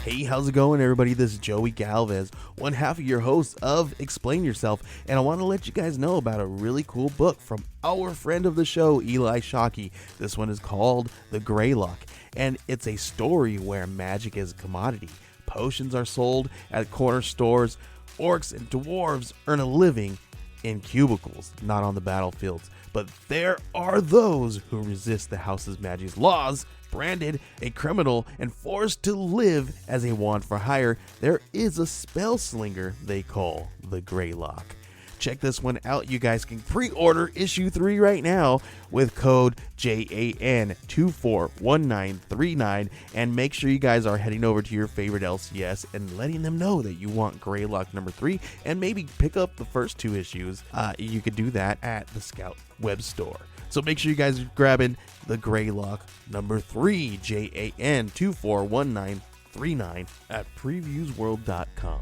Hey, how's it going, everybody? This is Joey Galvez, one half of your host of Explain Yourself, and I want to let you guys know about a really cool book from our friend of the show, Eli Shockey. This one is called The Greylock, and it's a story where magic is a commodity. Potions are sold at corner stores. Orcs and dwarves earn a living in cubicles, not on the battlefields. But there are those who resist the house's magic's laws. Branded a criminal and forced to live as a wand for hire, there is a spell slinger they call the Greylock. Check this one out. You guys can pre-order issue 3 right now with code JAN241939, and make sure you guys are heading over to your favorite LCS and letting them know that you want Greylock number 3 and maybe pick up the first 2 issues. You could do that at the Scout web store. So make sure you guys are grabbing the Greylock number 3, JAN241939 at previewsworld.com.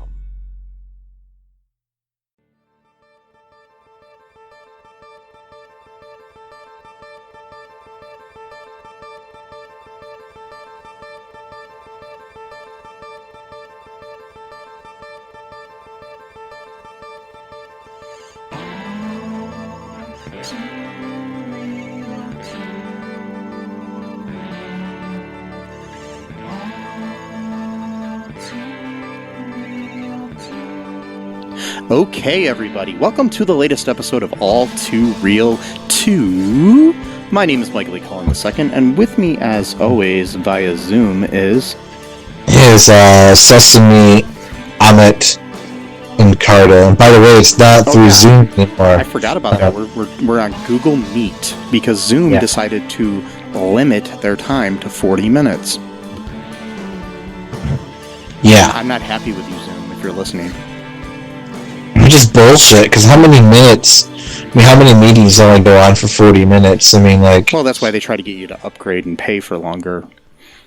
Okay, everybody, welcome to the latest episode of All Too Real 2. My name is Michael E. Cullen II, and with me, as always, via Zoom is Sesame, Amit, and Cardo. And by the way, it's not through Zoom anymore. I forgot about that. We're on Google Meet because Zoom decided to limit their time to 40 minutes. Yeah. I'm not happy with you, Zoom, if you're listening. Which is bullshit, because how many meetings only go on for 40 minutes? I mean, like... Well, that's why they try to get you to upgrade and pay for longer.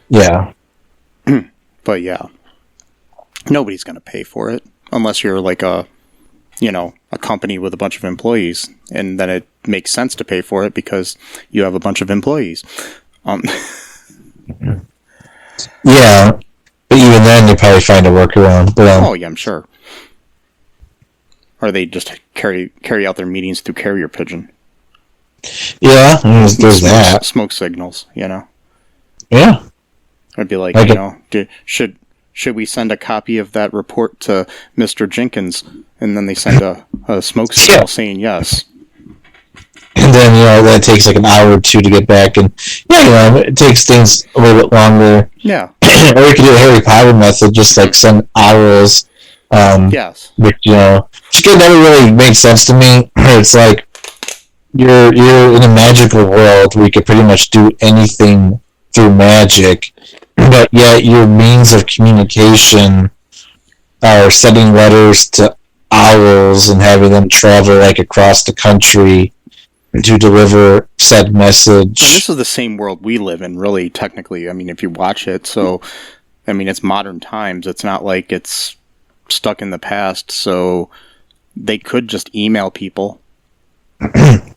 Yeah. But yeah. Nobody's going to pay for it, unless you're like a company with a bunch of employees, and then it makes sense to pay for it because you have a bunch of employees. Yeah. But even then, you probably find a workaround. But, oh, yeah, I'm sure. Or they just carry out their meetings through carrier pigeon. Yeah, there's that. Smoke signals, Yeah. I'd be like, should we send a copy of that report to Mr. Jenkins? And then they send a smoke signal saying yes. And then, that takes like an hour or two to get back. And, it takes things a little bit longer. Yeah. Or you could do a Harry Potter method, just like send owls. Yes. Which never really made sense to me. It's like you're in a magical world where you could pretty much do anything through magic, but yet your means of communication are sending letters to owls and having them travel like across the country to deliver said message. And this is the same world we live in, really, technically. I mean, if you watch it, so, I mean, it's modern times. It's not like it's stuck in the past, so they could just email people. See,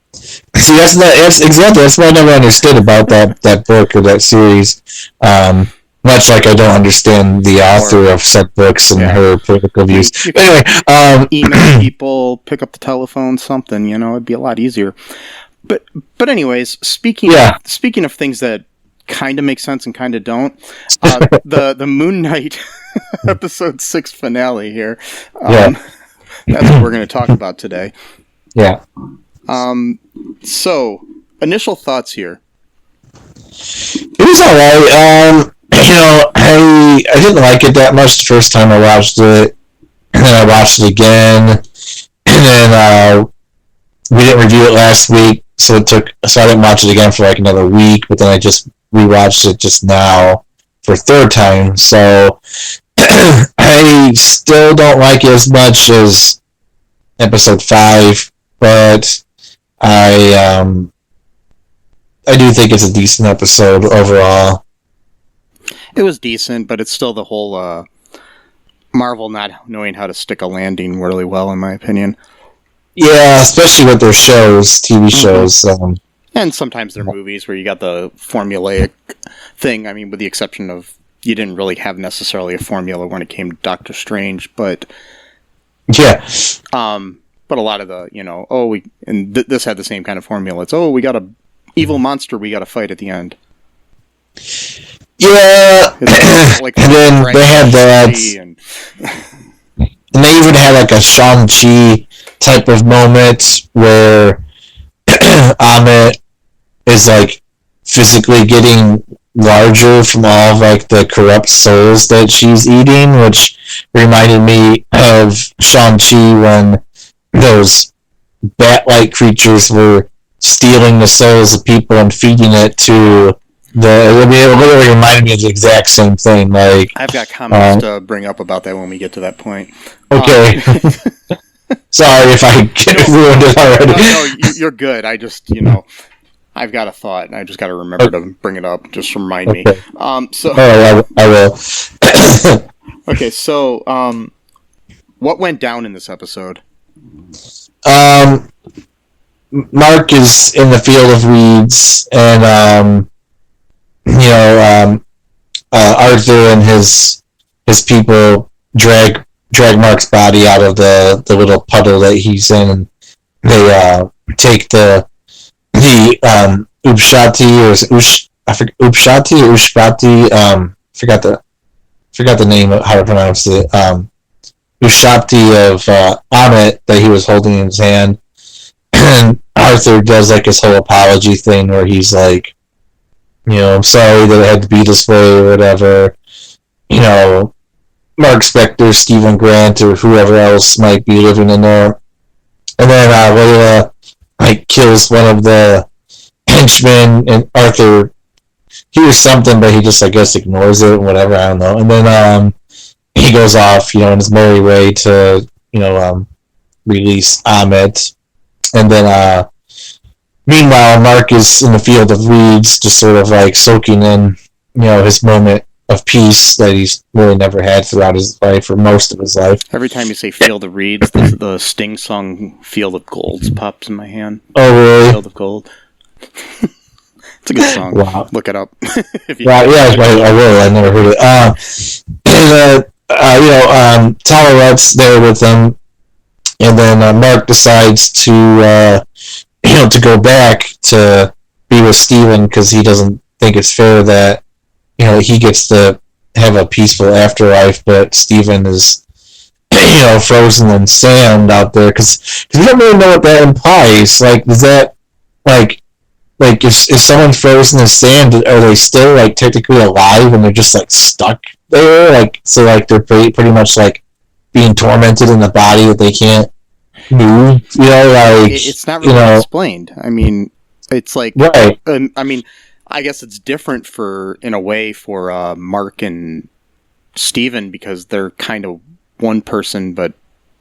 that's what I never understood about that book or that series. Much like I don't understand the author of said books and her political views. Anyway, email people, pick up the telephone, something. It'd be a lot easier. But anyways, speaking of things that kind of make sense and kind of don't, the Moon Knight episode 6 finale here. That's what we're going to talk about today. Yeah. So, initial thoughts here. It was alright. I didn't like it that much the first time I watched it, and then I watched it again, and then we didn't review it last week, so I didn't watch it again for like another week, but then I just rewatched it just now for a third time, so I still don't like it as much as episode 5, but I do think it's a decent episode overall. It was decent, but it's still the whole Marvel not knowing how to stick a landing really well, in my opinion. Yeah, especially with their shows, TV shows. And sometimes they're movies where you got the formulaic thing. I mean, with the exception of you didn't really have necessarily a formula when it came to Doctor Strange, but yeah. But a lot of the, this had the same kind of formula. It's, we got a evil monster we got to fight at the end. Yeah, like and then they had that, and they even had like a Shang-Chi type of moment where Amit is like physically getting larger from all of like the corrupt souls that she's eating, which reminded me of Shang-Chi when those bat-like creatures were stealing the souls of people and feeding it to it literally reminded me of the exact same thing. Like, I've got comments to bring up about that when we get to that point. Okay. Sorry if I ruined it already. No, you're good. I just, I've got a thought, and I just got to remember to bring it up. Just remind me. I will. Okay, so what went down in this episode? Mark is in the field of weeds, and Arthur and his people drag Mark's body out of the little puddle that he's in, and they take the Upshati or Upshati or Ushpati, forgot the name of how to pronounce it. Ushpati of Amit that he was holding in his hand, and Arthur does like his whole apology thing where he's like, I'm sorry that it had to be this way or whatever. Mark Spector, Stephen Grant, or whoever else might be living in there. And then Layla kills one of the henchmen, and Arthur hears something, but he just, I guess, ignores it, whatever, I don't know. And then he goes off, in his merry way to, release Amit. And then, meanwhile, Mark is in the field of weeds, just sort of, soaking in, his moment of peace that he's really never had throughout his life, or most of his life. Every time you say Field of Reeds, the Sting song Field of Golds pops in my hand. Oh, really? Field of Gold. It's a good song. Wow. Look it up. I will. I never heard it. Talarette's there with them, and then Mark decides to go back to be with Steven because he doesn't think it's fair that he gets to have a peaceful afterlife, but Steven is frozen in sand out there because we don't really know what that implies. Like, does that if someone frozen in sand, are they still technically alive and they're just stuck there? So they're pretty much being tormented in the body that they can't move. It's not really explained. I mean, it's right. I guess it's different in a way for Mark and Steven because they're kind of one person but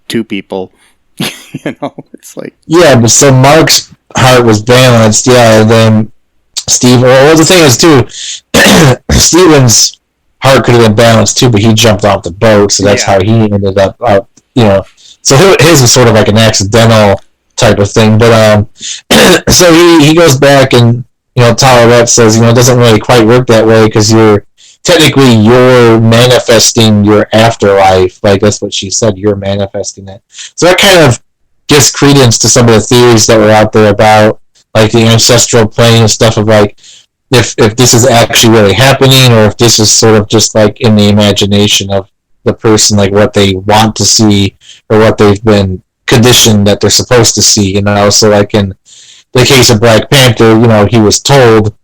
two people. It's yeah, but so Mark's heart was balanced, and then Steven. Well, the thing is too, Steven's heart could have been balanced too, but he jumped off the boat, so that's how he ended up out. So his is sort of like an accidental type of thing, but so he goes back and. Talarette says, it doesn't really quite work that way because you're manifesting your afterlife. That's what she said, you're manifesting it. So that kind of gives credence to some of the theories that were out there about, the ancestral plane and stuff of, if this is actually really happening or if this is sort of just, in the imagination of the person, what they want to see or what they've been conditioned that they're supposed to see, So, in the case of Black Panther, he was told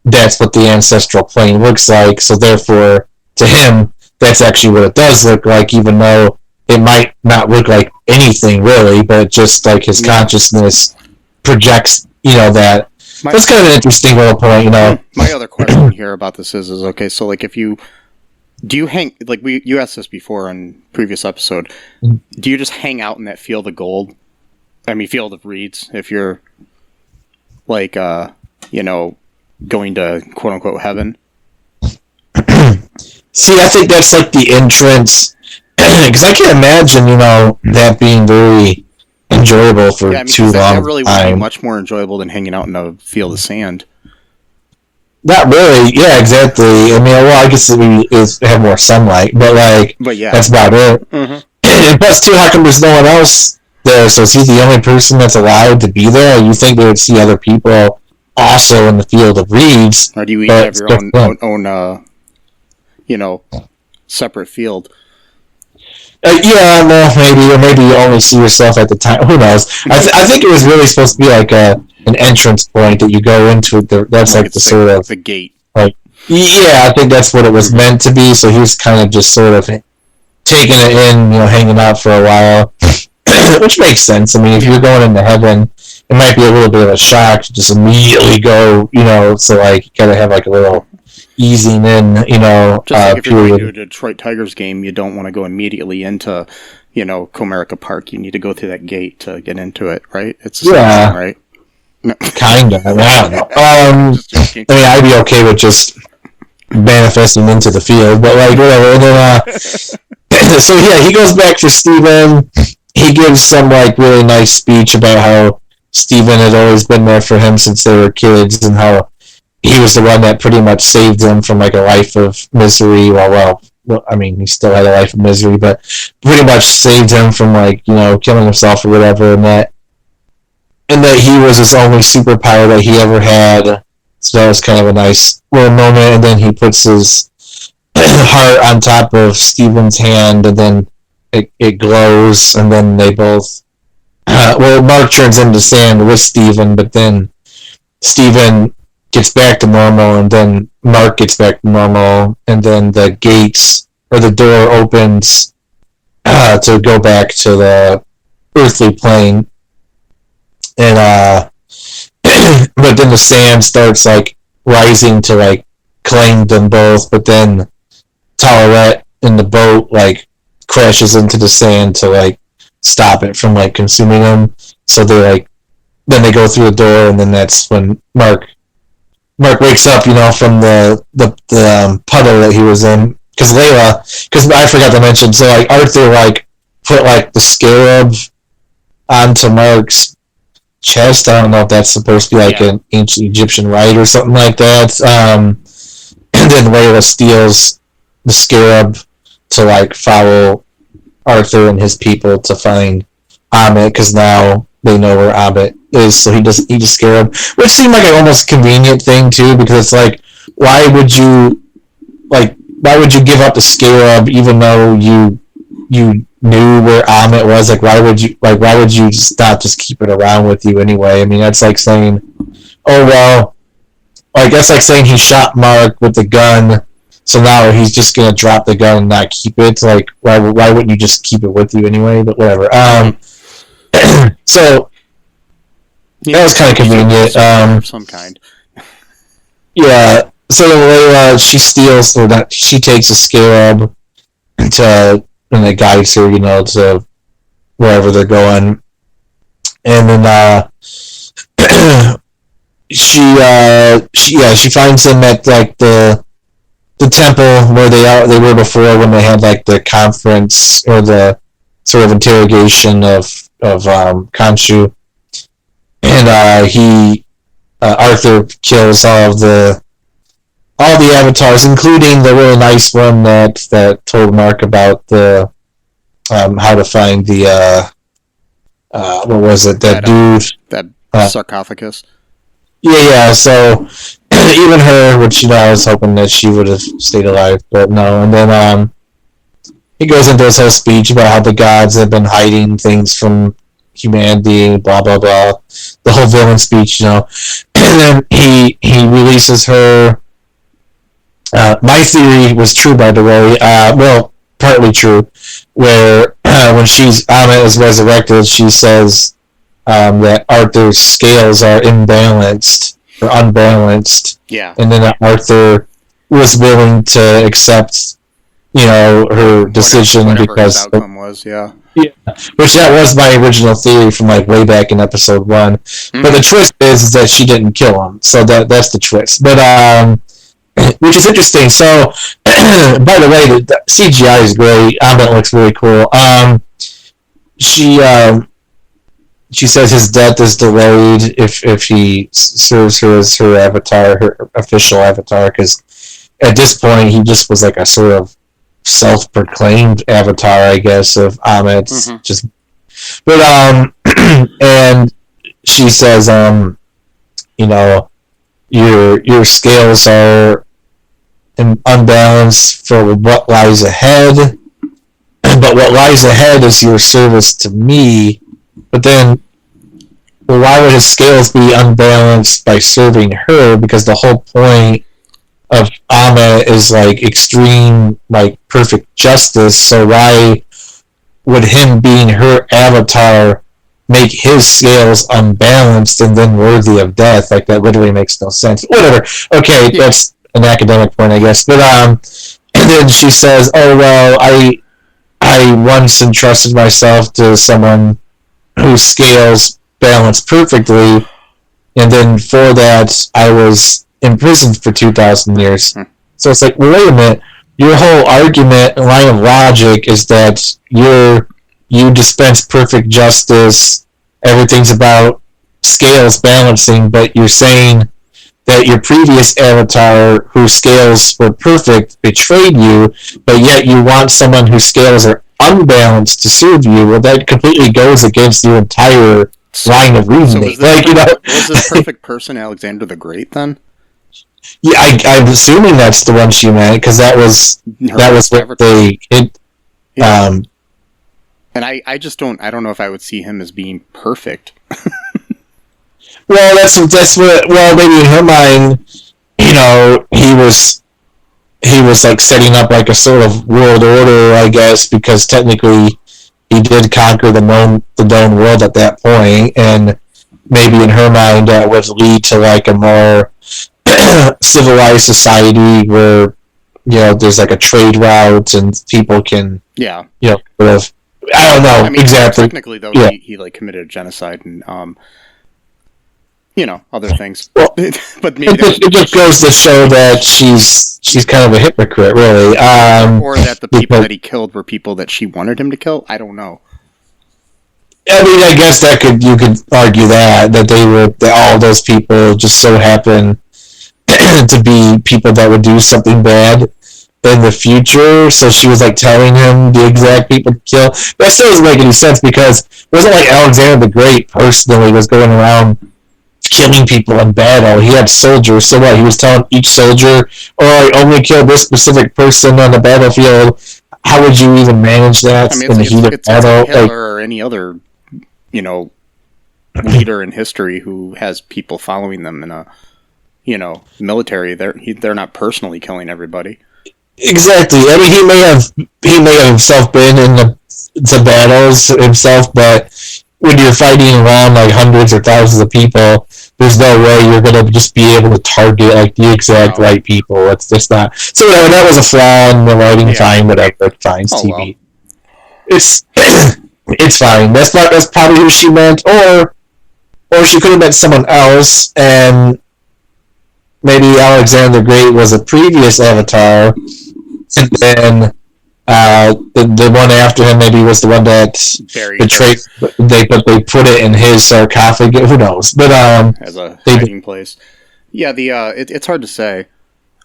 that's what the ancestral plane looks like, so therefore, to him, that's actually what it does look like, even though it might not look like anything, really, but just, his consciousness projects, that. That's kind of an interesting little point, My other question here about this is okay, so, if you... Do you hang... you asked this before on previous episode. Do you just hang out in that field of gold? Field of reeds, if you're... going to quote-unquote heaven? See, I think that's the entrance, because I can imagine, that being very enjoyable for too long. That really would be much more enjoyable than hanging out in a field of sand. Not really. Yeah, exactly. I mean, well, I guess we have more sunlight, but yeah, that's about it. Mm-hmm. And plus, too, how come there's no one else there? So is he the only person that's allowed to be there? You think they would see other people also in the field of reeds? Or do you each have your own separate field? Yeah, well, maybe you only see yourself at the time. Who knows? I think it was really supposed to be like an entrance point that you go into. That's like the sort of the gate. Like, yeah, I think that's what it was meant to be. So he was kind of just sort of taking it in, hanging out for a while, which makes sense. I mean, if you're going into heaven, it might be a little bit of a shock to just immediately go. So like you gotta have like a little easing in, just like if you're going to a Detroit Tigers game, you don't want to go immediately into, Comerica Park. You need to go through that gate to get into it, right? It's the same thing, right? No. Kind of. I don't know. I mean, I'd be okay with just manifesting into the field, but like whatever. And then, so yeah, he goes back for Steven. He gives some like really nice speech about how Steven had always been there for him since they were kids, and how he was the one that pretty much saved him from like a life of misery. Well, I mean, he still had a life of misery, but pretty much saved him from like, killing himself or whatever, and that he was his only superpower that he ever had. So that was kind of a nice little moment. And then he puts his heart on top of Steven's hand, and then it glows, and then they both Mark turns into sand with Steven, but then Steven gets back to normal, and then Mark gets back to normal, and then the gates or the door opens to go back to the earthly plane, and but then the sand starts like rising to like claim them both, but then Tolerette in the boat like crashes into the sand to like stop it from like consuming them. So then they go through the door, and then that's when Mark wakes up, from the puddle that he was in. Because I forgot to mention, so like Arthur like put like the scarab onto Mark's chest. I don't know if that's supposed to be like an ancient Egyptian rite or something like that. And then Layla steals the scarab to like follow Arthur and his people to find Amit, because now they know where Amit is, so he just scarab, which seemed like an almost convenient thing too, because it's like, why would you give up the scarab even though you knew where Amit was? Like, why would you just keep it around with you anyway? I mean, that's like saying, oh well, like that's like saying he shot Mark with the gun, so now he's just gonna drop the gun and not keep it. Like, why wouldn't you just keep it with you anyway? But whatever. So that was kind of convenient. Of some kind. Yeah. So Layla, she takes a scarab and it guides her, to wherever they're going, and then she finds him at like the temple where they were before, when they had like the conference or the sort of interrogation of Khonshu, and Arthur kills all the avatars, including the really nice one that told Mark about the how to find the what was it, that dude, that sarcophagus. Yeah. So even her, which I was hoping that she would have stayed alive, but no. And then he goes into his whole speech about how the gods have been hiding things from humanity, blah blah blah. The whole villain speech, And then he releases her. My theory was true, by the way. Well, partly true. Where when Amit is resurrected, she says that Arthur's scales are imbalanced or unbalanced. Yeah. And then Arthur was willing to accept, her decision whatever because his outcome was. Yeah. Yeah, which that was my original theory from like way back in episode 1. Mm-hmm. But the twist is that she didn't kill him, so that's the twist. But which is interesting. So, by the way, the CGI is great. Amit looks really cool. she says his death is delayed if he serves her as her avatar, her official avatar, because at this point he just was like a sort of self-proclaimed avatar, I guess, of Amit's. Just, but and she says, you know, your scales are unbalanced for what lies ahead, but what lies ahead is your service to me. But then, well, why would his scales be unbalanced by serving her? Because the whole point of Amit is like extreme, like perfect justice. So why would him being her avatar make his scales unbalanced and then worthy of death? Like, that literally makes no sense. Whatever. Okay, that's an academic point, I guess. But and then she says, "Oh well, I once entrusted myself to someone whose scales balanced perfectly, and then for that I was imprisoned for 2,000 years." So it's like, well, wait a minute. Your whole argument and line of logic is that you dispense perfect justice. Everything's about scales balancing, but you're saying that your previous avatar, whose scales were perfect, betrayed you, but yet you want someone whose scales are unbalanced to serve you. Well, that completely goes against your entire line of reasoning. So was this perfect person Alexander the Great then? Yeah, I'm assuming that's the one she meant, because that was what they. And I just don't know if I would see him as being perfect. Well, that's what. Well, maybe in her mind, you know, he was like setting up like a sort of world order, I guess, because technically he did conquer the known world at that point, and maybe in her mind that would lead to like a more civilized society where, you know, there's like a trade route and people can, you know, sort of, I don't know, I mean, exactly. Technically, though, he like committed genocide and you know, other things. Well, but maybe it just goes to show that she's kind of a hypocrite, really. Or that the people that he killed were people that she wanted him to kill. I don't know. I mean, I guess you could argue that all those people just so happen to be people that would do something bad in the future. So she was like telling him the exact people to kill. That still doesn't make any sense, because it wasn't like Alexander the Great personally was going around killing people in battle. He had soldiers, so what? He was telling each soldier, "Oh, I only kill this specific person on the battlefield." How would you even manage that in the heat of battle? It's Hitler or any other, you know, leader in history who has people following them in a, you know, military. They're not personally killing everybody. Exactly. I mean, he may have himself been in the battles himself, but when you're fighting around like hundreds or thousands of people, there's no way you're going to just be able to target like the exact right people. It's just not. So whatever, that was a flaw in the writing. Fine, whatever. Fine, TV. Well. It's fine. That's probably who she meant, or she could have meant someone else, and maybe Alexander the Great was a previous avatar, and then the one after him maybe was the one that betrayed. They put it in his sarcophagus. Who knows? But as a hiding place. Yeah, it's hard to say.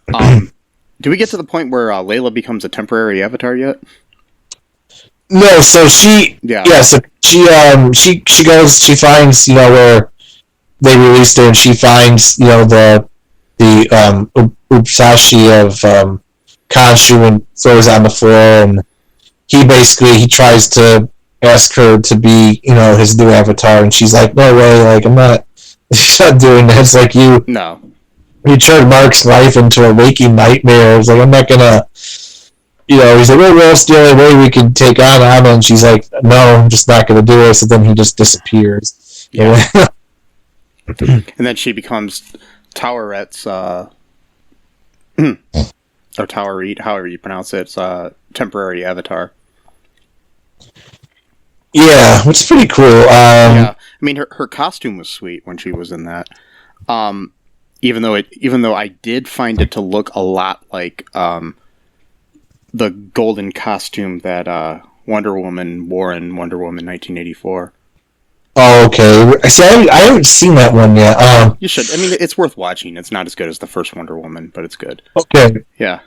Do we get to the point where Layla becomes a temporary avatar yet? No. So she. Yeah. So she goes. She finds, you know, where they released her, and she finds, you know, the Upsashi of Khonshu, and throws on the floor, and he tries to ask her to be, you know, his new avatar, and she's like, "No way, like I'm not doing that." It's like you turned Mark's life into a waking nightmare. It's like, I'm not gonna, you know. He's like, "Well, that's the only way we can take on Anna," and she's like, "No, I'm just not gonna do it." So then he just disappears. Yeah. And then she becomes Toweret's or Towerit, however you pronounce it, temporary avatar. Yeah, which is pretty cool. Yeah, I mean, her costume was sweet when she was in that. Even though I did find it to look a lot like the golden costume that Wonder Woman wore in Wonder Woman 1984. Oh, okay. See, I haven't seen that one yet. You should. I mean, it's worth watching. It's not as good as the first Wonder Woman, but it's good. Okay. Yeah.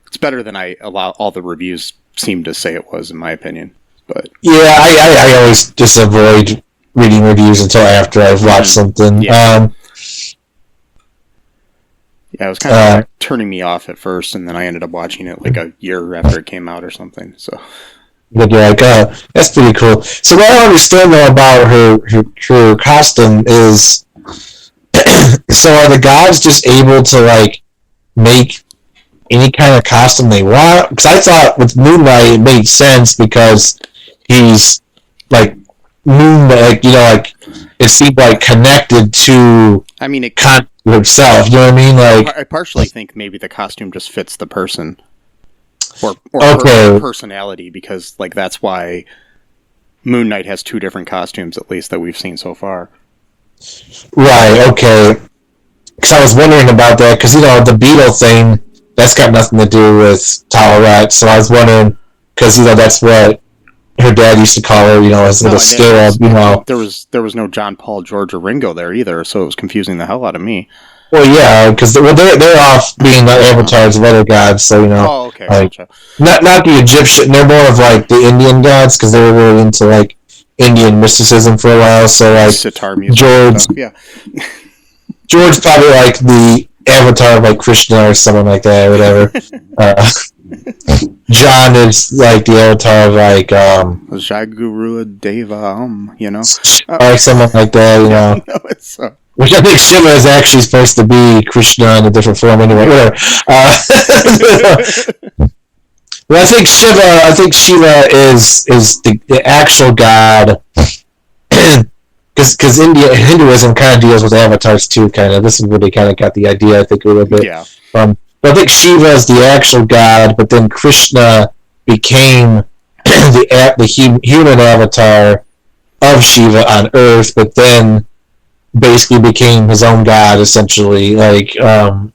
It's better than all the reviews seem to say it was, in my opinion. But yeah, I always just avoid reading reviews until after I've watched something. Yeah. Yeah, it was kind of turning me off at first, and then I ended up watching it like a year after it came out or something. So, but you're like, oh, that's pretty cool. So what I don't understand though about her costume is, so are the gods just able to like make any kind of costume they want? Because I thought with Moon Knight it made sense because he's like Moon, like like it seemed like connected to. I mean, it himself, you know what I mean? Like, I partially think maybe the costume just fits the person or personality, because like that's why Moon Knight has two different costumes, at least that we've seen so far. Right. Okay. Because I was wondering about that, because the beetle thing, that's got nothing to do with Taweret. So I was wondering, because that's what her dad used to call her, as a scarab, There was no John, Paul, George, or Ringo there either, so it was confusing the hell out of me. Well, yeah, because they're off being the avatars of other gods, so Oh, okay, like, gotcha. Not the Egyptian, they're more of like the Indian gods, because they were really into like Indian mysticism for a while. So like sitar music, George probably like the avatar of like Krishna or someone like that, or whatever. John is like the avatar of like Jaguru Deva, or someone like that, No, it's which I think Shiva is actually supposed to be Krishna in a different form anyway. Whatever. Well, I think Shiva is the actual god, because Hinduism kind of deals with avatars too. Kind of, this is where they kind of got the idea, I think, a little bit from. But I think Shiva is the actual god, but then Krishna became the human avatar of Shiva on Earth, but then basically became his own god, essentially. Like, so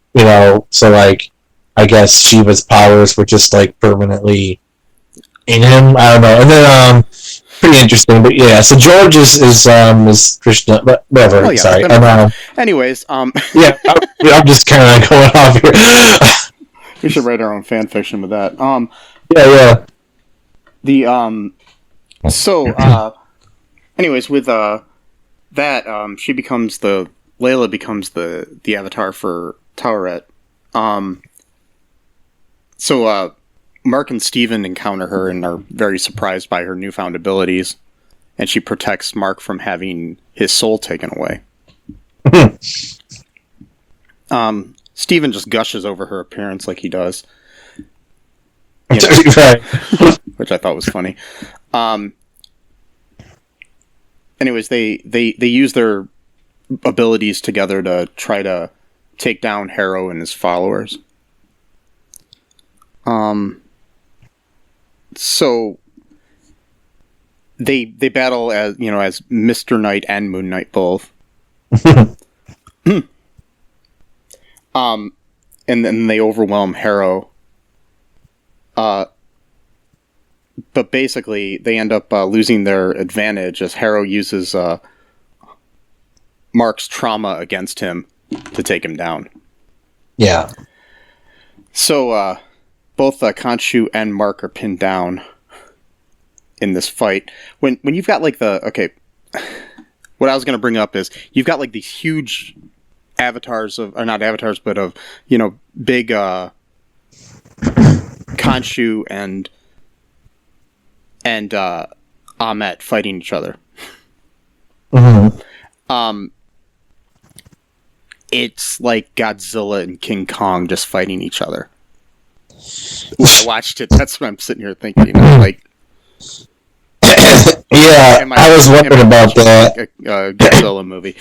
like, I guess Shiva's powers were just like permanently in him. I don't know. And then pretty interesting, but yeah. So George is Krishna, but whatever. Oh, yeah, sorry. Anyways, yeah, I'm just kind of going off here. We should write our own fan fiction with that. Yeah. Anyways, with that, Layla becomes the avatar for Taweret. So Mark and Steven encounter her and are very surprised by her newfound abilities, and she protects Mark from having his soul taken away. Steven just gushes over her appearance like he does. Which I thought was funny. Anyways, they use their abilities together to try to take down Harrow and his followers. So they battle as Mr. Knight and Moon Knight both. And then they overwhelm Harrow. But basically, they end up losing their advantage as Harrow uses Mark's trauma against him to take him down. Yeah. So, both Khonshu and Mark are pinned down in this fight. When you've got like what I was going to bring up is you've got like these huge avatars of, or not avatars, but of, big Khonshu and Ammit fighting each other. Mm-hmm. It's like Godzilla and King Kong just fighting each other. When I watched it, that's what I'm sitting here thinking. Like, yeah, I was wondering about that. A Godzilla movie.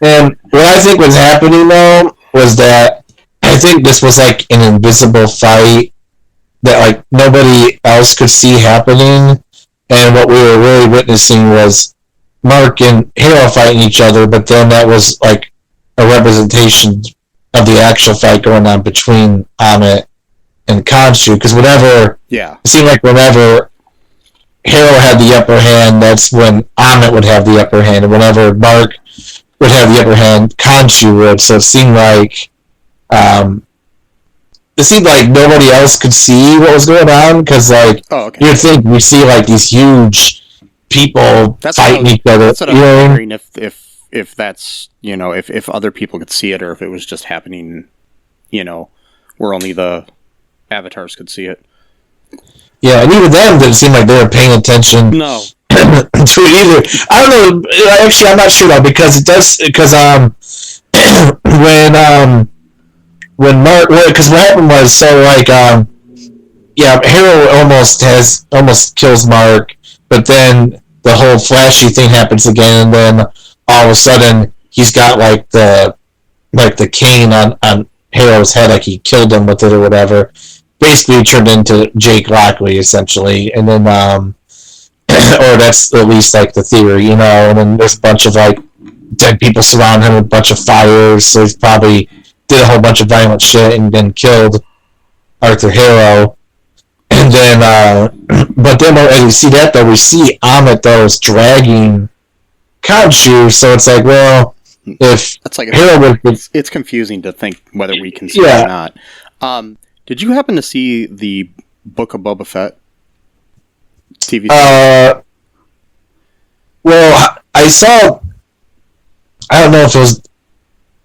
And what I think was happening though was that I think this was like an invisible fight that like nobody else could see happening, and what we were really witnessing was Mark and Harrow fighting each other, but then that was like a representation of the actual fight going on between Ammit and Khonshu, because it seemed like whenever Hero had the upper hand, that's when Amit would have the upper hand, and whenever Mark would have the upper hand, Khonshu would. So it seemed like nobody else could see what was going on, because you'd think we see like these huge people fighting each other. That's what I'm wondering if that's if other people could see it, or if it was just happening, where only the avatars could see it. Yeah, and even them didn't seem like they were paying attention. No. To it either. I don't know. Actually, I'm not sure though, because it does. Because when Mark, because what happened was Hero almost kills Mark, but then the whole flashy thing happens again, and then all of a sudden he's got the cane on Hero's head, like he killed him with it or whatever. Basically turned into Jake Lockley, essentially, and then or that's at least the theory, and then there's a bunch of dead people surrounding him with a bunch of fires, so he's probably did a whole bunch of violent shit and then killed Arthur Harrow. And then but then as we see that though, we see Amit though is dragging Khonshu, so it's like, well, if that's Harrow it's confusing to think whether we can see it or not. Did you happen to see the Book of Boba Fett TV series? Well, I saw. I don't know if it was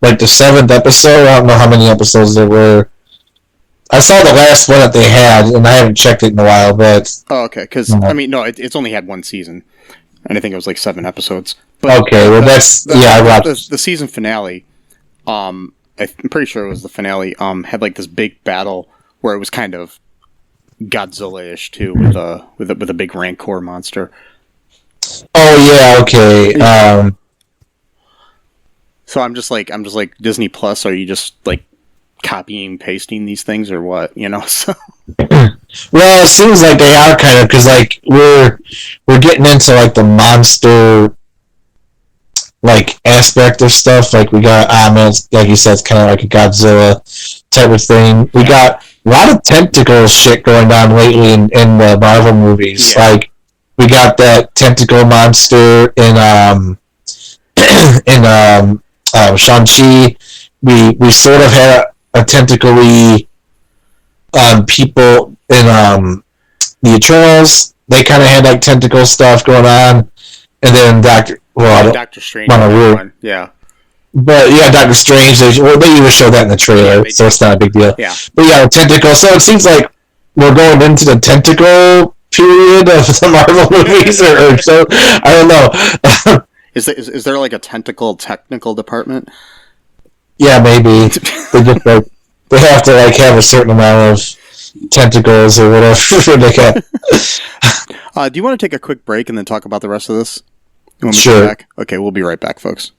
the 7th episode. I don't know how many episodes there were. I saw the last one that they had, and I haven't checked it in a while. But okay, because it's only had one season, and I think it was 7 episodes. But okay, well I watched the season finale. I'm pretty sure it was the finale. Had this big battle where it was kind of Godzilla-ish too, with a big Rancor monster. Oh yeah, okay. So I'm just like Disney Plus. Are you just copying and pasting these things or what? So. Well, it seems like they are kind of, because we're getting into the monster aspect of stuff. We got Amit, like you said, it's kind of like a Godzilla type of thing. We got a lot of tentacle shit going on lately in the Marvel movies. Yeah. We got that tentacle monster in Shang-Chi. We sort of had a tentacle-y people in the Eternals. They kind of had tentacle stuff going on, and then Doctor Strange. Yeah. But yeah, Doctor Strange. They even showed that in the trailer, so it's not a big deal. Yeah. But yeah, tentacle. So it seems like we're going into the tentacle period of the Marvel movies, or so. I don't know. Is there a tentacle technical department? Yeah, maybe they just they have to have a certain amount of tentacles or whatever they got. Do you want to take a quick break and then talk about the rest of this? You want me Sure. to come back? Okay, we'll be right back, folks.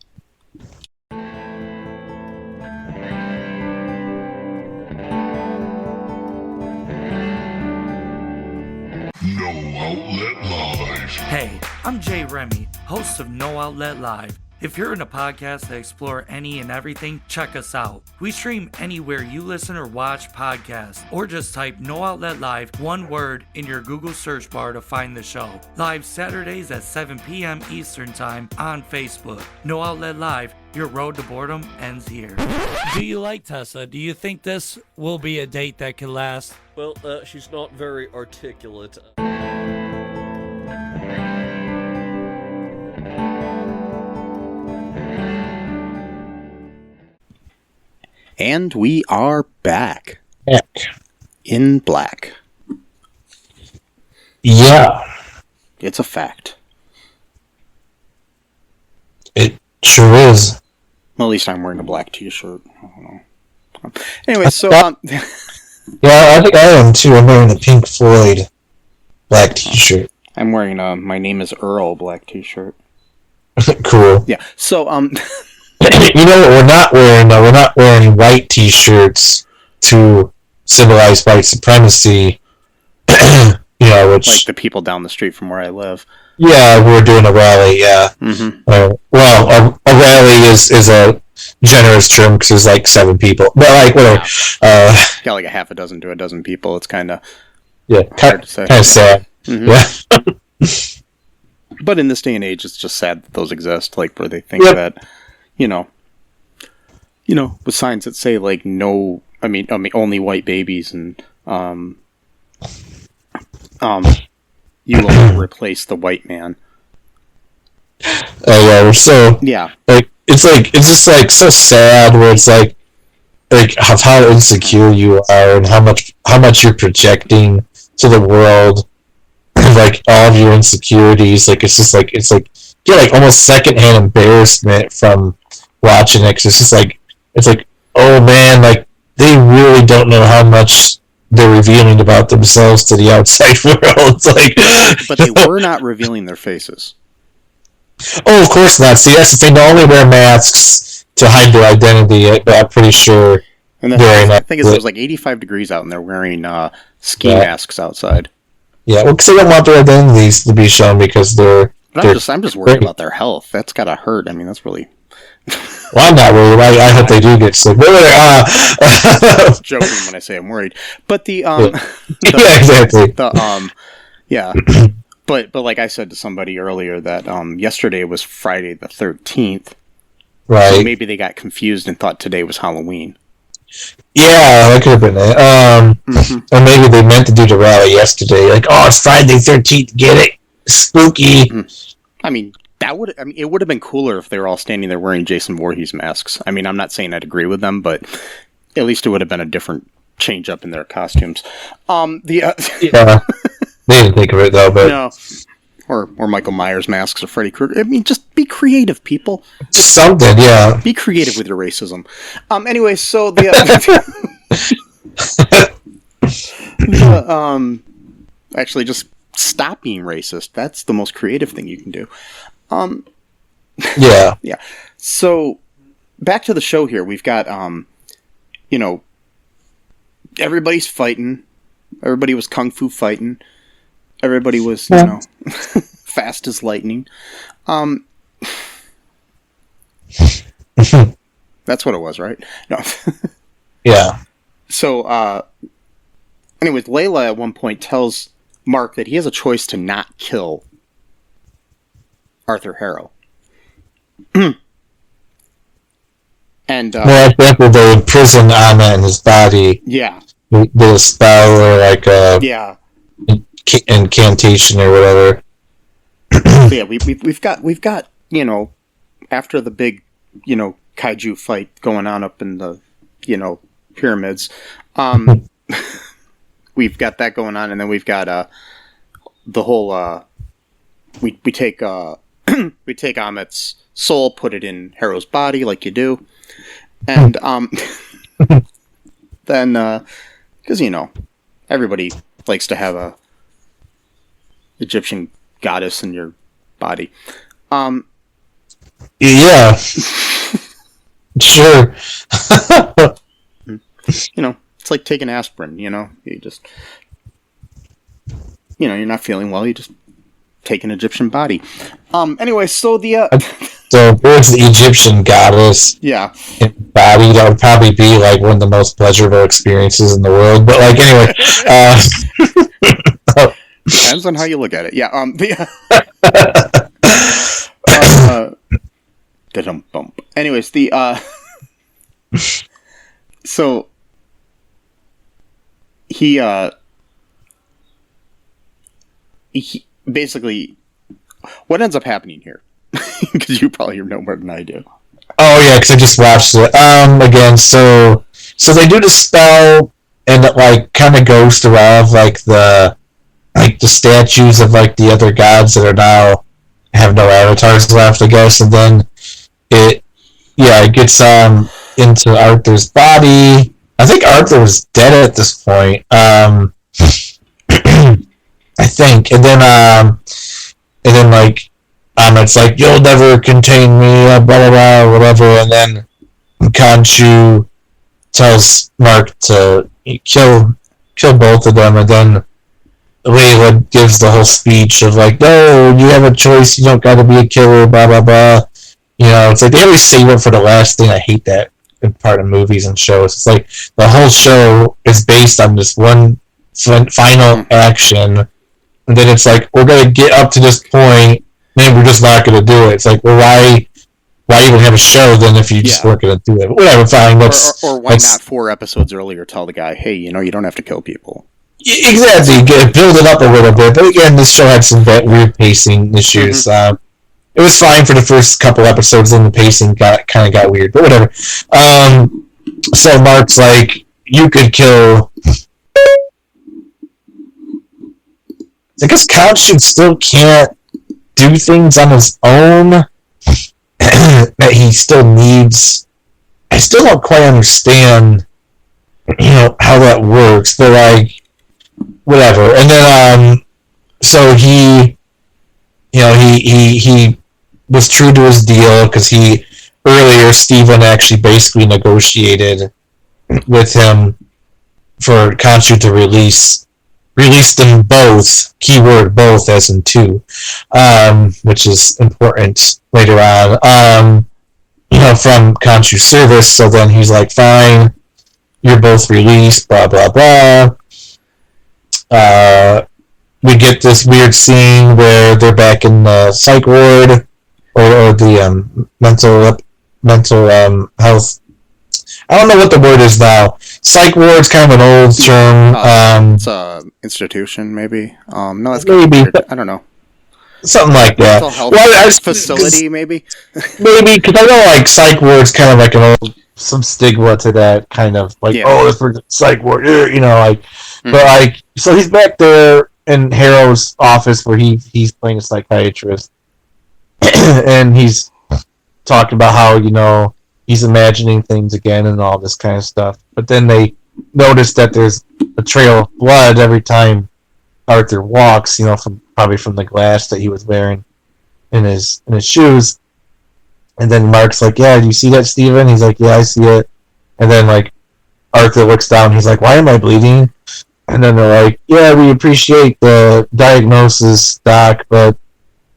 No Outlet Live. Hey, I'm Jay Remy, host of No Outlet Live. If you're in a podcast that explore any and everything, check us out. We stream anywhere you listen or watch podcasts, or just type No Outlet Live, one word, in your Google search bar to find the show. Live Saturdays at 7 p.m. Eastern Time on Facebook. No Outlet Live, your road to boredom ends here. Do you like Tessa? Do you think this will be a date that can last? Well, she's not very articulate. And we are back. Heck. In black. Yeah. It's a fact. It sure is. Well, at least I'm wearing a black t-shirt. I don't know. Anyway, so... Yeah, I think I am too. I'm wearing the Pink Floyd black t-shirt. I'm wearing a My Name is Earl black t-shirt. Cool. Yeah, so, You know what we're not wearing, though? We're not wearing white t-shirts to symbolize white supremacy. Which... like the people down the street from where I live. Yeah, we're doing a rally, yeah. Mm-hmm. Well, a rally is a generous term because there's 7 people. But, whatever. Got a half a dozen to a dozen people. It's kind of hard to say. Kind of sad. Mm-hmm. Yeah. But in this day and age, it's just sad that those exist, like where they think that, with signs that say like no, I mean only white babies and you will replace the white man. Oh yeah, we're so like it's just like so sad where it's like how insecure you are and how much you're projecting to the world, like all of your insecurities. Like it's like you get like almost secondhand embarrassment from watching it. 'Cause it's like oh man, like they really don't know how much they're revealing about themselves to the outside world. It's like, but they were not revealing their faces. Oh, of course not. See, that's the thing. They only wear masks to hide their identity, but I'm pretty sure. And I think it was like 85 degrees out, and they're wearing ski masks outside. Yeah, well, because they don't want their identities to be shown because they're. But I'm just worried about their health. That's gotta hurt. I mean, that's really. Well, I'm not worried. I hope they do get sick. Joking when I say I'm worried, but exactly. But like I said to somebody earlier that yesterday was Friday the 13th, right? So maybe they got confused and thought today was Halloween. Yeah, that could have been it. Or maybe they meant to do the rally yesterday. Like, oh, it's Friday 13th. Get it? Spooky. I mean, it would have been cooler if they were all standing there wearing Jason Voorhees masks. I mean, I'm not saying I'd agree with them, but at least it would have been a different change up in their costumes. Yeah. They didn't think of it though, but no. Or Michael Myers masks or Freddy Krueger. I mean, just be creative, people. Just something, yeah. Be creative with your racism. Anyway, so actually, just stop being racist. That's the most creative thing you can do. Yeah. Yeah. So back to the show here. We've got everybody's fighting. Everybody was kung fu fighting. Everybody was, fast as lightning. That's what it was, right? No. Yeah. So, anyways, Layla at one point tells Mark that he has a choice to not kill Arthur Harrow. And well, after they imprison Anna in his body, yeah, did a spell or like a incantation or whatever. So yeah, we've got after the big kaiju fight going on up in the pyramids, we've got that going on, and then we've got the whole we take we take Amit's soul, put it in Harrow's body like you do, and then because everybody likes to have a Egyptian goddess in your body. Yeah. Sure. It's like taking aspirin, you just you're not feeling well, you just take an Egyptian body. Anyway, so so where's the Egyptian goddess body? That would probably be like one of the most pleasurable experiences in the world. But like anyway, depends on how you look at it. Yeah. Anyways, so he basically, what ends up happening here? Because you probably know more than I do. Oh yeah, because I just watched it again. So they do the spell, and it like kind of goes throughout like the statues of like the other gods that are now have no avatars left, I guess, and then it gets into Arthur's body. I think Arthur was dead at this point. I think, and then like it's like you'll never contain me, blah blah blah, whatever, and then Khonshu tells Mark to kill both of them, and then Layla gives the whole speech of like, no, you have a choice, you don't got to be a killer, blah blah blah. It's like they always save it for the last thing. I hate that in part of movies and shows. It's like the whole show is based on this one final action, and then it's like, we're gonna get up to this point, maybe we're just not gonna do it. It's like, well, why even have a show then if you just weren't gonna do it? Whatever, fine. Or why not 4 episodes earlier tell the guy, hey, you don't have to kill people. Exactly, build it up a little bit. But again, this show had some weird pacing issues. Mm-hmm. It was fine for the first couple episodes, then the pacing kind of got weird. But whatever. So Mark's like, you could kill. I guess Khonshu still can't do things on his own. That he still needs. I still don't quite understand, how that works. But like. Whatever, and then so he was true to his deal because earlier Steven actually basically negotiated with him for Khonshu to release them both, keyword both as in 2, which is important later on, from Khonshu's service. So then he's like, fine, you're both released, blah blah blah. We get this weird scene where they're back in the psych ward or the mental health. I don't know what the word is now. Psych ward's kind of an old term. It's a institution, maybe. No, that's maybe. I don't know. Something like that. Mental health facility, maybe. Maybe because I know like psych ward's kind of like some stigma to that kind of like it's for psych ward, But like, so he's back there in Harrow's office where he's playing a psychiatrist, and he's talking about how he's imagining things again and all this kind of stuff. But then they notice that there's a trail of blood every time Arthur walks, probably from the glass that he was wearing in his shoes. And then Mark's like, "Yeah, do you see that, Steven?" He's like, "Yeah, I see it." And then like Arthur looks down. He's like, "Why am I bleeding?" And then they're like, "Yeah, we appreciate the diagnosis, Doc, but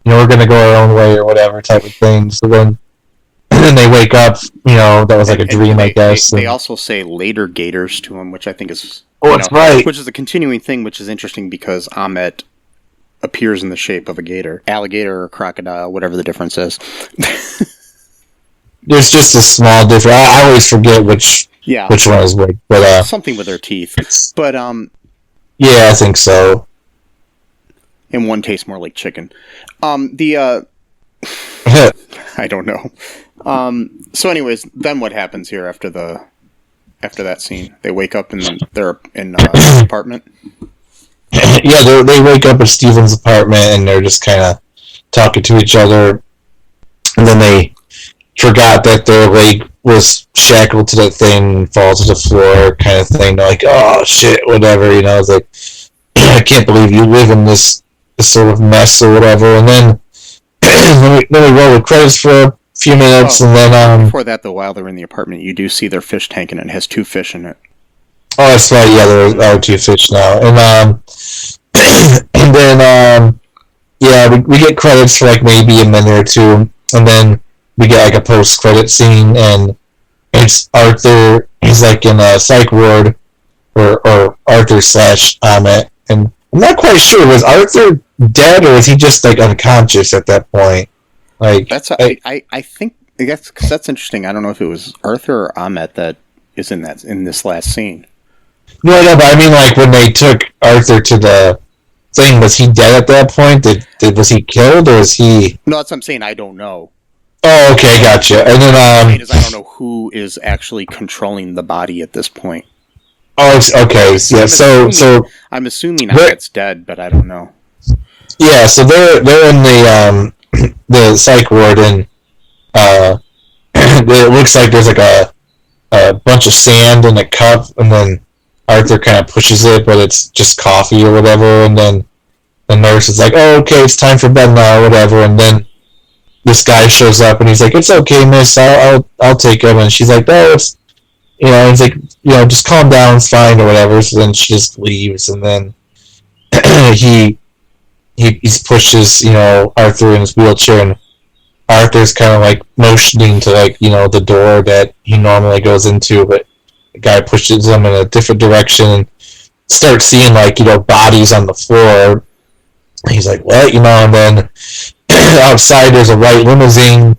we're gonna go our own way or whatever type of thing." So then, and then they wake up. That was like a dream, I guess. They also say later gators to him, which I think is that's right. Which is a continuing thing, which is interesting because Ammit appears in the shape of a gator, alligator or crocodile, whatever the difference is. There's just a small difference. I always forget which one is which, but something with their teeth. But yeah, I think so. And one tastes more like chicken. I don't know. So, anyways, then what happens here after that scene? They wake up and they're in his apartment. Yeah, they wake up at Steven's apartment and they're just kind of talking to each other, and then they forgot that their leg was shackled to that thing and fall to the floor kind of thing. They're like, oh shit, whatever, It's like, I can't believe you live in this sort of mess or whatever. And then we roll the credits for a few minutes, and then before that, though, while they're in the apartment, you do see their fish tank and it has 2 fish in it. Oh, that's right, yeah, there are 2 fish now. And and then we get credits for like maybe a minute or two, and then we get like a post-credit scene, and it's Arthur. He's like in a psych ward, or Arthur / Ammit, and I'm not quite sure. Was Arthur dead, or was he just like unconscious at that point? Like I think that's interesting. I don't know if it was Arthur or Ammit that is in this last scene. No, but I mean, like when they took Arthur to the thing, was he dead at that point? Was he killed, or was he? No, that's what I'm saying. I don't know. Oh, okay, gotcha. And then I don't know who is actually controlling the body at this point. Oh, okay. Yeah. So I'm assuming Ammit's dead, but I don't know. Yeah. So they're in the psych ward, and it looks like there's like a bunch of sand in a cup, and then Arthur kind of pushes it, but it's just coffee or whatever, and then the nurse is like, "Oh, okay, it's time for bed now," or whatever, and then this guy shows up and he's like, "It's okay, miss, I'll take him," and she's like, "No, it's," he's like, "Just calm down, it's fine," or whatever. So then she just leaves, and then he pushes Arthur in his wheelchair, and Arthur's kind of like motioning to like the door that he normally goes into, but the guy pushes him in a different direction and starts seeing like bodies on the floor, He's like, what? And then outside there's a white limousine,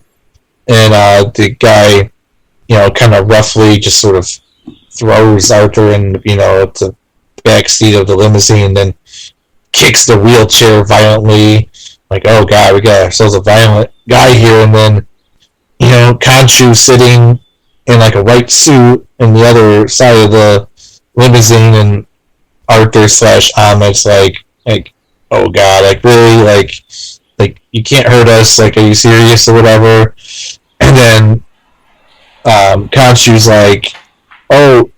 and the guy, kind of roughly just sort of throws Arthur in, the back seat of the limousine, and then kicks the wheelchair violently. Like, oh god, we got ourselves a violent guy here. And then, Khonshu sitting in like a white suit in the other side of the limousine, and Arthur / Ahmet's like, oh god, like really, like you can't hurt us, like are you serious or whatever? And then Khonshu's like, oh,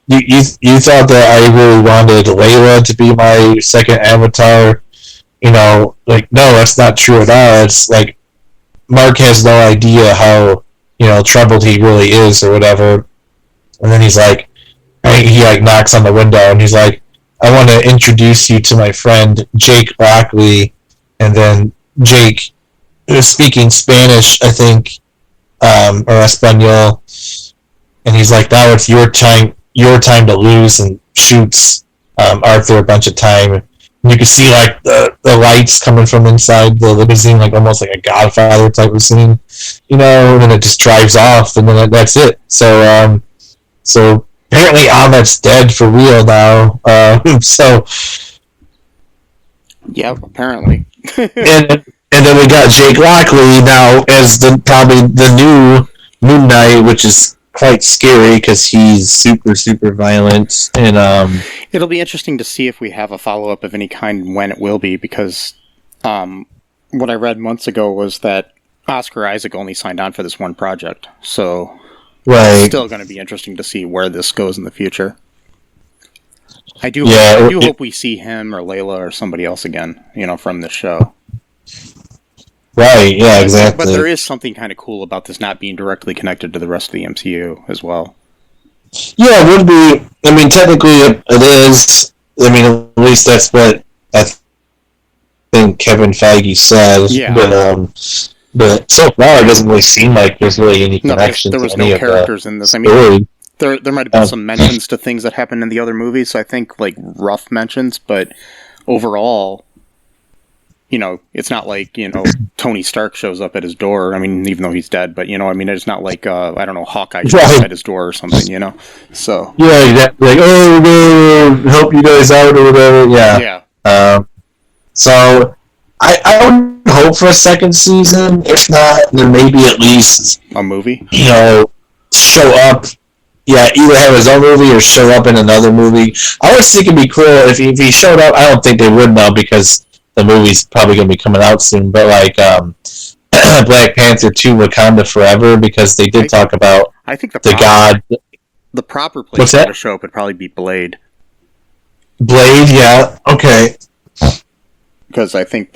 you thought that I really wanted Layla to be my second avatar? Like, no, that's not true at all. It's like Mark has no idea how troubled he really is or whatever. And then he's like, he like knocks on the window and he's like, I want to introduce you to my friend Jake Lockley. And then Jake is speaking Spanish, I think, or Espanol, and he's like, now it's your time to lose, and shoots Arthur a bunch of time. And you can see like the lights coming from inside the limousine, like almost like a Godfather type of scene, and then it just drives off, and then that's it. So apparently Ahmet's dead for real now. So yeah, apparently. and then we got Jake Lockley now as probably the new Moon Knight, which is quite scary because he's super, super violent. And it'll be interesting to see if we have a follow-up of any kind and when it will be, because what I read months ago was that Oscar Isaac only signed on for this one project. So it's still going to be interesting to see where this goes in the future. I do hope we see him or Layla or somebody else again, from this show. Right, yeah, exactly. But there is something kind of cool about this not being directly connected to the rest of the MCU as well. Yeah, it would be. I mean, technically it is. I mean, at least that's what I think Kevin Feige said. Yeah. But so far it doesn't really seem like there's really any connection there was to any no of characters in this. I story. mean, there might have been some mentions to things that happened in the other movies, so I think, like, rough mentions, but overall, it's not like, Tony Stark shows up at his door. I mean, even though he's dead, but, it's not like, I don't know, Hawkeye shows up at his door or something, So. Yeah, like, oh, we'll help you guys out or whatever. Yeah. Yeah. So, I would hope for a second season. If not, then maybe at least a movie. Show up. Yeah, either have his own movie or show up in another movie. I was thinking it'd be cool if he showed up. I don't think they would now because the movie's probably going to be coming out soon. But like Black Panther 2: Wakanda Forever, because they did talk about the proper place to show up would probably be Blade. Blade, yeah, okay. Because I think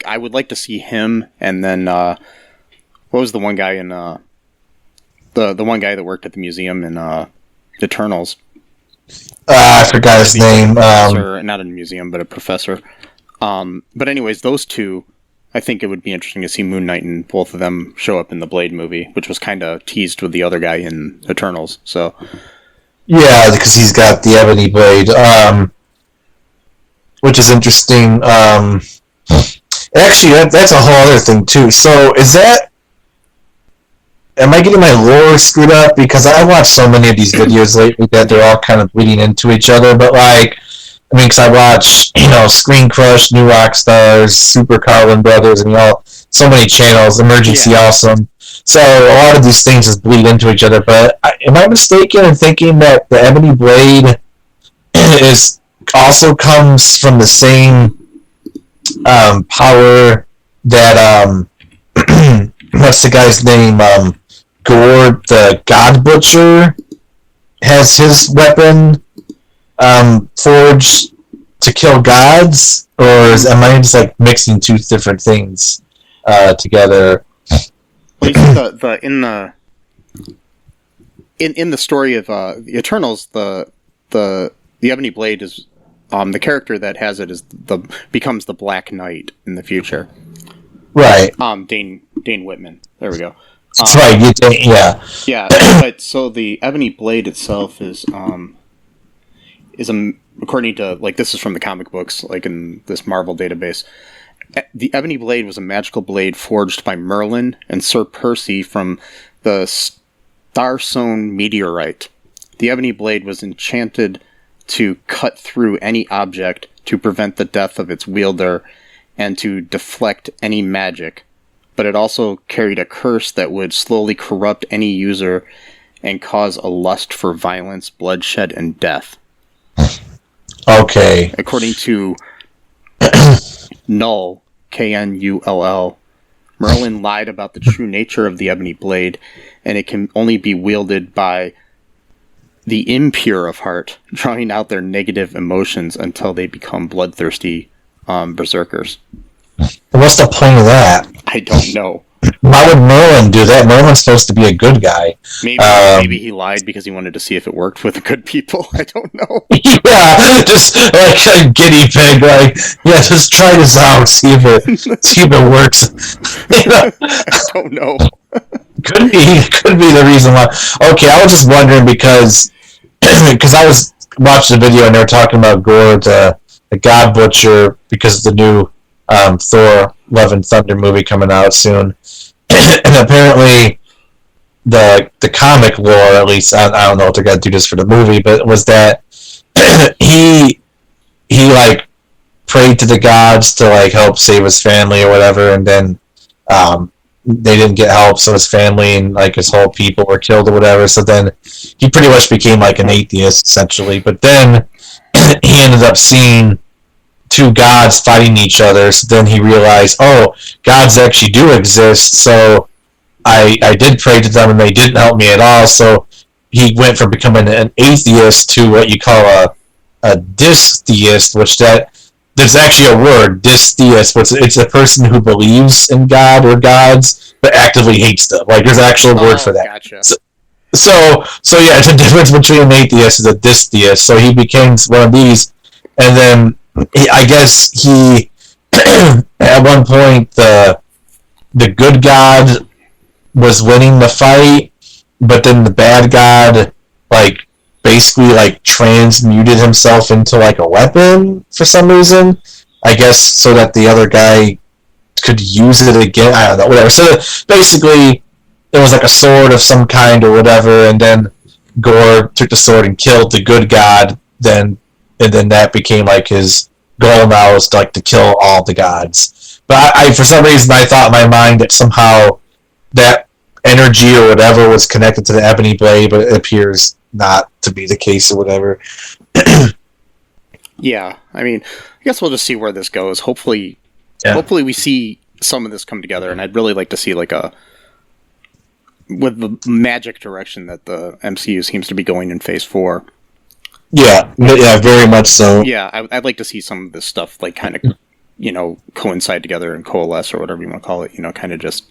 I would like to see him, and then what was the one guy in the one guy that worked at the museum in Eternals? I forgot his name. Not in a museum, but a professor. But anyways, those two, I think it would be interesting to see Moon Knight and both of them show up in the Blade movie, which was kind of teased with the other guy in Eternals. So yeah, because he's got the ebony blade, which is interesting. Actually, that's a whole other thing too. So am I getting my lore screwed up? Because I watched so many of these videos lately that they're all kind of bleeding into each other. But like, I mean, because I watch, Screen Crush, New Rockstars, Super Carlin Brothers, and so many channels, Emergency Awesome. So a lot of these things just bleed into each other. But am I mistaken in thinking that the Ebony Blade also comes from the same power that what's the guy's name? Gore, the God Butcher, has his weapon forged to kill gods, or am I just like mixing two different things together? Well, in the story of the Eternals, the Ebony Blade is the character that has it becomes the Black Knight in the future. Right. Dane Whitman. There we go. That's right. Yeah. Yeah. But so the Ebony Blade itself is according to, like, this is from the comic books, like in this Marvel database. The Ebony Blade was a magical blade forged by Merlin and Sir Percy from the Starsown meteorite. The Ebony Blade was enchanted to cut through any object to prevent the death of its wielder and to deflect any magic, but it also carried a curse that would slowly corrupt any user and cause a lust for violence, bloodshed, and death. Okay. According to Knull, Knull, Merlin lied about the true nature of the Ebony Blade, and it can only be wielded by the impure of heart, drawing out their negative emotions until they become bloodthirsty berserkers. What's the point of that? I don't know. Why would Merlin do that? Merlin's supposed to be a good guy. Maybe he lied because he wanted to see if it worked with the good people. I don't know. Yeah, just like a guinea pig. Like, yeah, just try this out. See if it works. You know? I don't know. Could be the reason why. Okay, I was just wondering because I was watching the video and they were talking about Gore, the God Butcher, because of the new Thor: Love and Thunder movie coming out soon. And apparently the comic lore, at least, I don't know if they're going to do this for the movie, but was that he like prayed to the gods to like help save his family or whatever, and then they didn't get help, so his family and like his whole people were killed or whatever. So then he pretty much became like an atheist essentially. But then he ended up seeing two gods fighting each other. So then he realized, oh, gods actually do exist. So I did pray to them and they didn't help me at all. So he went from becoming an atheist to what you call a dystheist, which there's actually a word, dystheist, which it's a person who believes in God or gods, but actively hates them. Like, there's an actual word for that. Gotcha. So yeah, the difference between an atheist and a dystheist. So he became one of these, and then I guess he, at one point, the good god was winning the fight, but then the bad god, like, basically like transmuted himself into like a weapon for some reason, I guess, so that the other guy could use it again. I don't know, whatever. So basically it was like a sword of some kind or whatever, and then Gore took the sword and killed the good god, and then that became like his goal now, is to, like, to kill all the gods. But I for some reason I thought in my mind that somehow that energy or whatever was connected to the Ebony Blade, but it appears not to be the case or whatever. Yeah, I mean, I guess we'll just see where this goes. Hopefully we see some of this come together, and I'd really like to see like with the magic direction that the MCU seems to be going in Phase 4. Yeah, very much so. Yeah, I'd like to see some of this stuff like kind of, coincide together and coalesce, or whatever you want to call it. Kind of just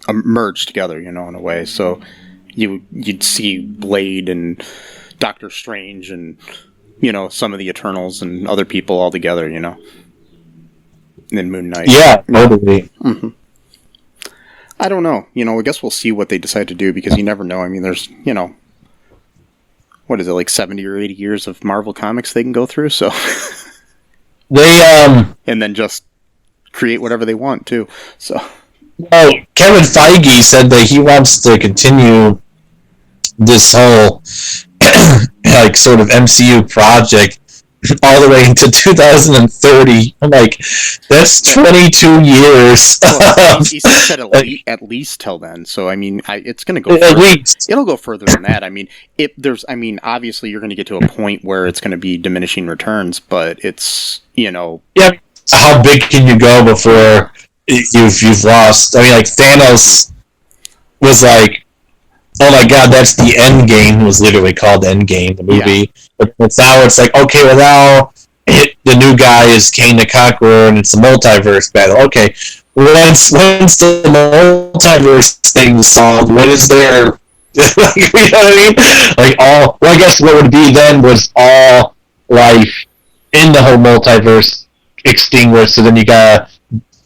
merge together, in a way. So you'd see Blade and Doctor Strange and some of the Eternals and other people all together, and then Moon Knight. Yeah, totally. Mm-hmm. I don't know. I guess we'll see what they decide to do, because you never know. I mean, there's what is it, like 70 or 80 years of Marvel comics they can go through, so they and then just create whatever they want too. So well, Kevin Feige said that he wants to continue this whole like sort of MCU project all the way into 2030. I'm like, that's 22 years. Well, he said at least till then. So I mean, it's going to go. At least it'll go further than that. I mean, obviously you're going to get to a point where it's going to be diminishing returns, but it's Yeah. How big can you go before you've lost? I mean, like Thanos was like, oh my god, that's the end game. It was literally called Endgame, the movie. Yeah. But now it's like, okay, well now the new guy is Kang the Conqueror, and it's a multiverse battle. Okay, once the multiverse thing is solved, what is there? You know what I mean? Like I guess what would be then was all life in the whole multiverse extinguished. So then you gotta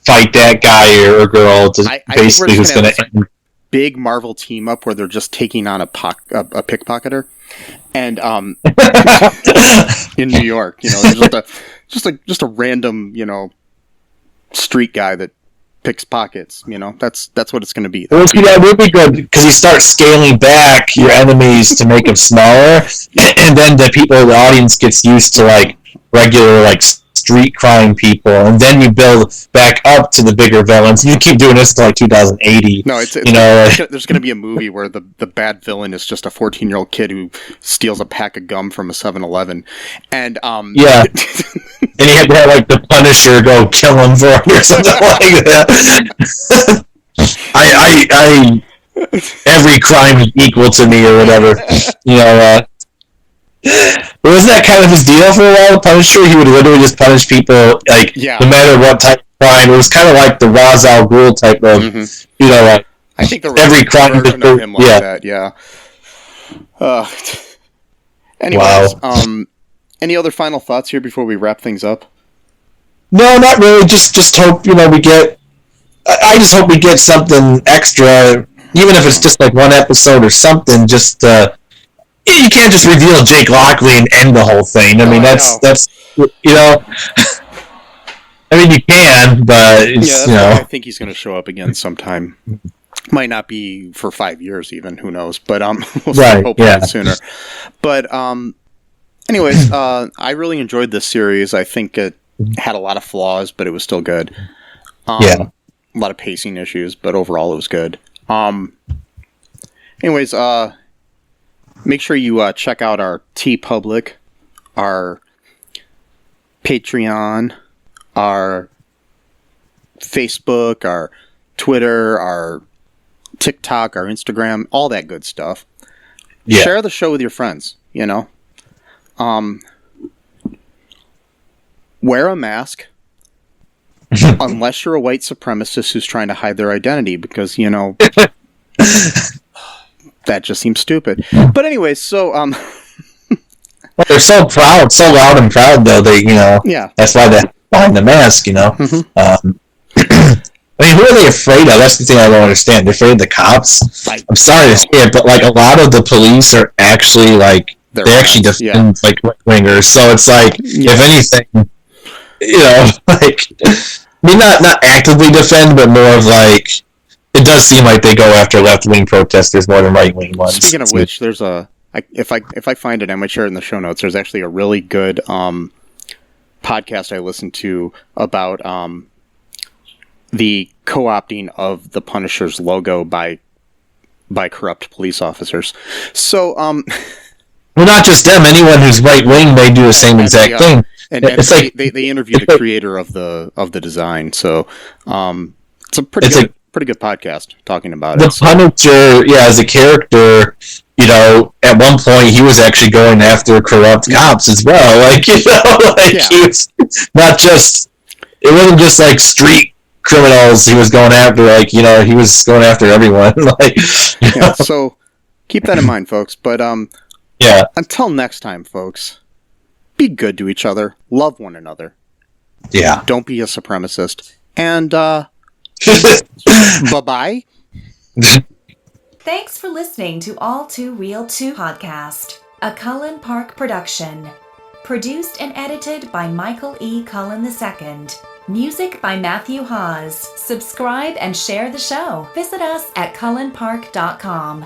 fight that guy or girl to basically who's gonna end. Big Marvel team up where they're just taking on a pickpocketer. And in New York, just a random, street guy that picks pockets. That's what it's going to be. That would be good because you start scaling back your enemies to make them smaller, and then the people in the audience gets used to like regular like street crime people, and then you build back up to the bigger villains. You keep doing this to like 2080. No, there's going to be a movie where the bad villain is just a 14-year-old kid who steals a pack of gum from a 7-Eleven, and yeah, and he had to have like the Punisher go kill him for it or something like that. I every crime is equal to me or whatever, But wasn't that kind of his deal for a while, the Punisher? He would literally just punish people, like, no matter what type of crime. It was kind of like the Ra's al Ghul type of, I think every crime version of him like that, yeah. Anyways, wow. Any other final thoughts here before we wrap things up? No, not really. Just hope, we get... I just hope we get something extra, even if it's just like one episode or something, just... you can't just reveal Jake Lockley and end the whole thing. I mean, that's I mean, you can, but it's, I think he's going to show up again sometime. Might not be for 5 years, even. Who knows? But we'll see. Hopefully sooner. But anyways, I really enjoyed this series. I think it had a lot of flaws, but it was still good. A lot of pacing issues, but overall it was good. Anyways, make sure you check out our TeePublic, our Patreon, our Facebook, our Twitter, our TikTok, our Instagram, all that good stuff. Yeah. Share the show with your friends, Wear a mask, unless you're a white supremacist who's trying to hide their identity, because, that just seems stupid. But anyways, so well, they're so proud, so loud and proud, though. They, that's why they're behind the mask. Mm-hmm. I mean, who are they afraid of? That's the thing I don't understand. They're afraid of the cops. I'm sorry to say it, but like a lot of the police are actually like they actually defend like right-wingers. So it's like if anything, like I mean, not actively defend, but more of like. It does seem like they go after left-wing protesters more than right-wing ones. Speaking of which, there's if I find it, I might share it in the show notes. There's actually a really good podcast I listened to about the co-opting of the Punisher's logo by corrupt police officers. So, well, not just them. Anyone who's right-wing may do the same exact thing. And they interviewed the creator of the design. So, it's a pretty good podcast talking about it. The Punisher, as a character, at one point he was actually going after corrupt cops as well. Like, he was not just, it wasn't just like street criminals he was going after, like, he was going after everyone. Like, so keep that in mind, folks. But, until next time, folks, be good to each other, love one another. Yeah. Don't be a supremacist. And, bye-bye. Thanks for listening to All Too Real 2 podcast, a Cullen Park production. Produced and edited by Michael E. Cullen II. Music by Matthew Hawes. Subscribe and share the show. Visit us at cullenpark.com.